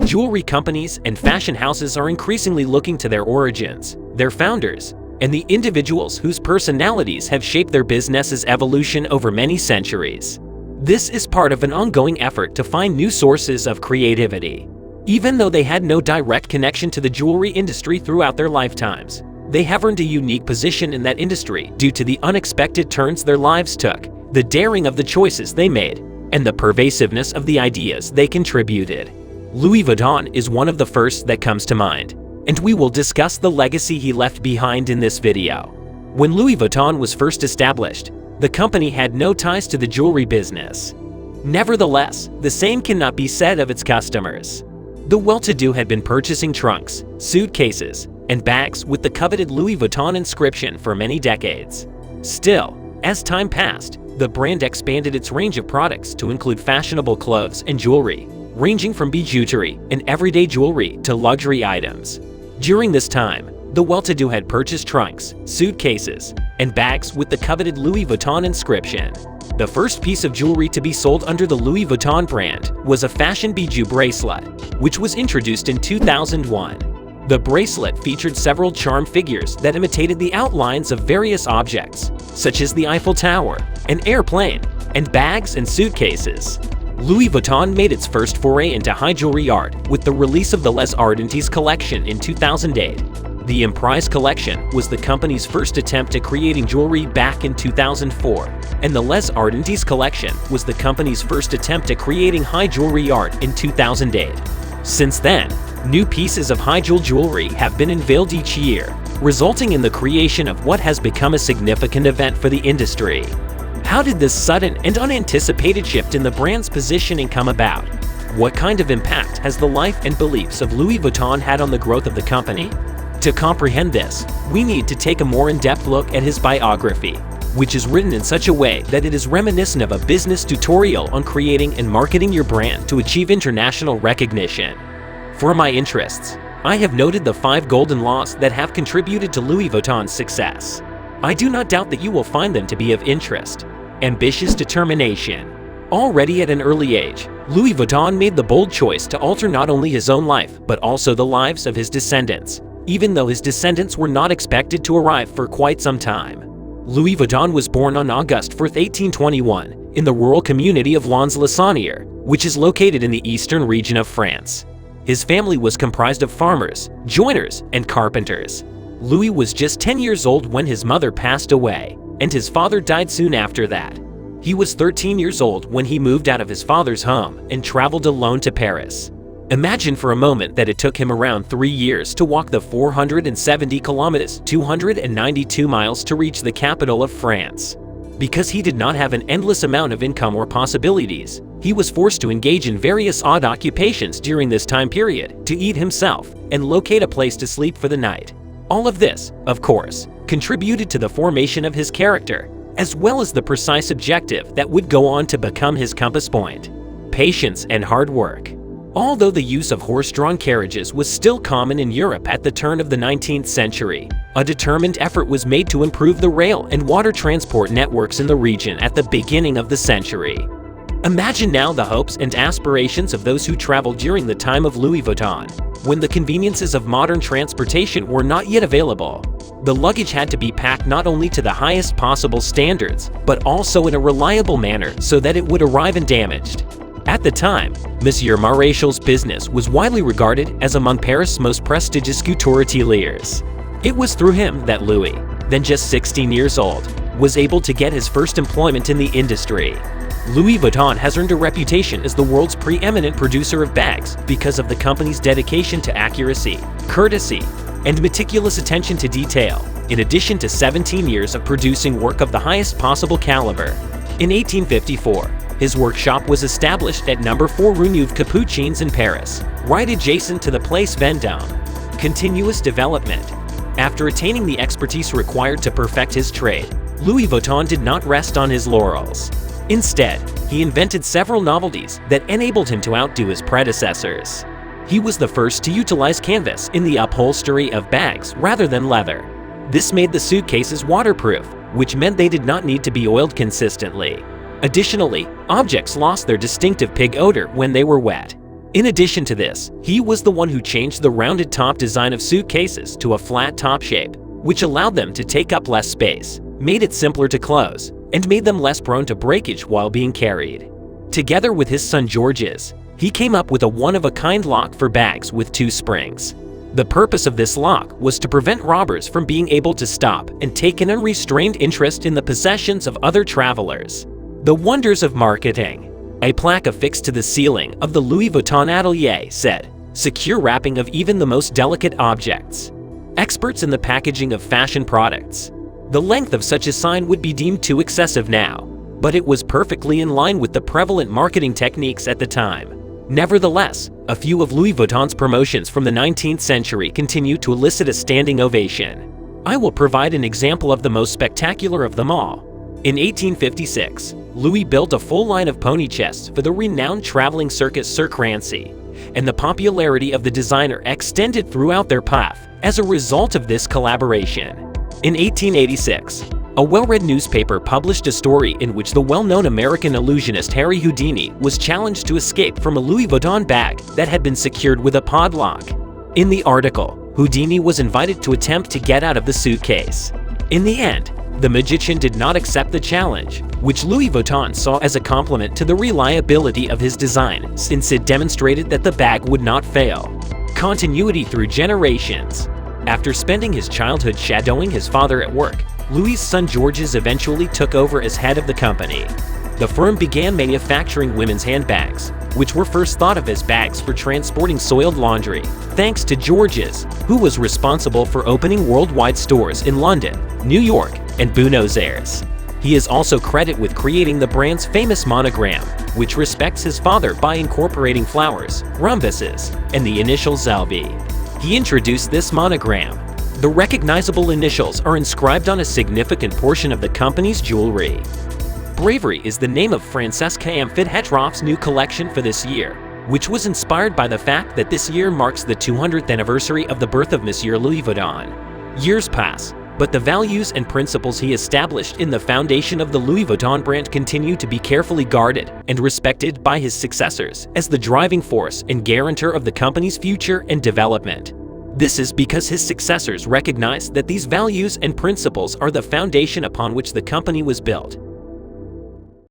Jewelry companies and fashion houses are increasingly looking to their origins, their founders, and the individuals whose personalities have shaped their business's evolution over many centuries. This is part of an ongoing effort to find new sources of creativity. Even though they had no direct connection to the jewelry industry throughout their lifetimes, they have earned a unique position in that industry due to the unexpected turns their lives took, the daring of the choices they made, and the pervasiveness of the ideas they contributed. Louis Vuitton is one of the first that comes to mind, and we will discuss the legacy he left behind in this video. When Louis Vuitton was first established, the company had no ties to the jewelry business. Nevertheless, the same cannot be said of its customers. The well-to-do had been purchasing trunks, suitcases, and bags with the coveted Louis Vuitton inscription for many decades. Still, as time passed, the brand expanded its range of products to include fashionable clothes and jewelry, ranging from bijouterie and everyday jewelry to luxury items. During this time, the well-to-do had purchased trunks, suitcases, and bags with the coveted Louis Vuitton inscription. The first piece of jewelry to be sold under the Louis Vuitton brand was a fashion bijou bracelet, which was introduced in 2001. The bracelet featured several charm figures that imitated the outlines of various objects, such as the Eiffel Tower, an airplane, and bags and suitcases. Louis Vuitton made its first foray into high jewelry art with the release of the Les Ardentes collection in 2008. The Emprise collection was the company's first attempt at creating jewelry back in 2004, and the Les Ardentes collection was the company's first attempt at creating high jewelry art in 2008. Since then, new pieces of high jewelry have been unveiled each year, resulting in the creation of what has become a significant event for the industry. How did this sudden and unanticipated shift in the brand's positioning come about? What kind of impact has the life and beliefs of Louis Vuitton had on the growth of the company? To comprehend this, we need to take a more in-depth look at his biography, which is written in such a way that it is reminiscent of a business tutorial on creating and marketing your brand to achieve international recognition. For my interests, I have noted the 5 golden laws that have contributed to Louis Vuitton's success. I do not doubt that you will find them to be of interest. Ambitious determination. Already at an early age, Louis Vuitton made the bold choice to alter not only his own life but also the lives of his descendants, even though his descendants were not expected to arrive for quite some time. Louis Vuitton was born on August 4, 1821, in the rural community of Lons-le-Saunier, which is located in the eastern region of France. His family was comprised of farmers, joiners, and carpenters. Louis was just 10 years old when his mother passed away, and his father died soon after that. He was 13 years old when he moved out of his father's home and traveled alone to Paris. Imagine for a moment that it took him around 3 years to walk the 470 kilometers, 292 miles to reach the capital of France. Because he did not have an endless amount of income or possibilities, he was forced to engage in various odd occupations during this time period to eat himself and locate a place to sleep for the night. All of this, of course, contributed to the formation of his character, as well as the precise objective that would go on to become his compass point: patience and hard work. Although the use of horse-drawn carriages was still common in Europe at the turn of the 19th century, a determined effort was made to improve the rail and water transport networks in the region at the beginning of the century. Imagine now the hopes and aspirations of those who traveled during the time of Louis Vuitton, when the conveniences of modern transportation were not yet available. The luggage had to be packed not only to the highest possible standards, but also in a reliable manner so that it would arrive undamaged. At the time, Monsieur Maréchal's business was widely regarded as among Paris' most prestigious couturiers. It was through him that Louis, then just 16 years old, was able to get his first employment in the industry. Louis Vuitton has earned a reputation as the world's preeminent producer of bags because of the company's dedication to accuracy, courtesy, and meticulous attention to detail, in addition to 17 years of producing work of the highest possible caliber. In 1854, his workshop was established at No. 4 Rue Neuve Capucines in Paris, right adjacent to the Place Vendôme. Continuous development. After attaining the expertise required to perfect his trade, Louis Vuitton did not rest on his laurels. Instead, he invented several novelties that enabled him to outdo his predecessors. He was the first to utilize canvas in the upholstery of bags rather than leather. This made the suitcases waterproof, which meant they did not need to be oiled consistently. Additionally, objects lost their distinctive pig odor when they were wet. In addition to this, he was the one who changed the rounded top design of suitcases to a flat top shape, which allowed them to take up less space, made it simpler to close, and made them less prone to breakage while being carried. Together with his son George's, he came up with a one-of-a-kind lock for bags with 2 springs. The purpose of this lock was to prevent robbers from being able to stop and take an unrestrained interest in the possessions of other travelers. The wonders of marketing. A plaque affixed to the ceiling of the Louis Vuitton atelier said, "Secure wrapping of even the most delicate objects." Experts in the packaging of fashion products. The length of such a sign would be deemed too excessive now, but it was perfectly in line with the prevalent marketing techniques at the time. Nevertheless, a few of Louis Vuitton's promotions from the 19th century continue to elicit a standing ovation. I will provide an example of the most spectacular of them all. In 1856, Louis built a full line of pony chests for the renowned traveling circus Sir Crancy, and the popularity of the designer extended throughout their path as a result of this collaboration. In 1886, a well-read newspaper published a story in which the well-known American illusionist Harry Houdini was challenged to escape from a Louis Vuitton bag that had been secured with a padlock. In the article, Houdini was invited to attempt to get out of the suitcase. In the end, the magician did not accept the challenge, which Louis Vuitton saw as a compliment to the reliability of his design, since it demonstrated that the bag would not fail. Continuity through generations. After spending his childhood shadowing his father at work, Louis' son Georges eventually took over as head of the company. The firm began manufacturing women's handbags, which were first thought of as bags for transporting soiled laundry, thanks to Georges, who was responsible for opening worldwide stores in London, New York, and Buenos Aires. He is also credited with creating the brand's famous monogram, which respects his father by incorporating flowers, rhombuses, and the initial LV. He introduced this monogram. The recognizable initials are inscribed on a significant portion of the company's jewelry. Bravery is the name of Francesca Amfithetrov's new collection for this year, which was inspired by the fact that this year marks the 200th anniversary of the birth of Monsieur Louis Vuitton. Years pass, but the values and principles he established in the foundation of the Louis Vuitton brand continue to be carefully guarded and respected by his successors as the driving force and guarantor of the company's future and development. This is because his successors recognized that these values and principles are the foundation upon which the company was built.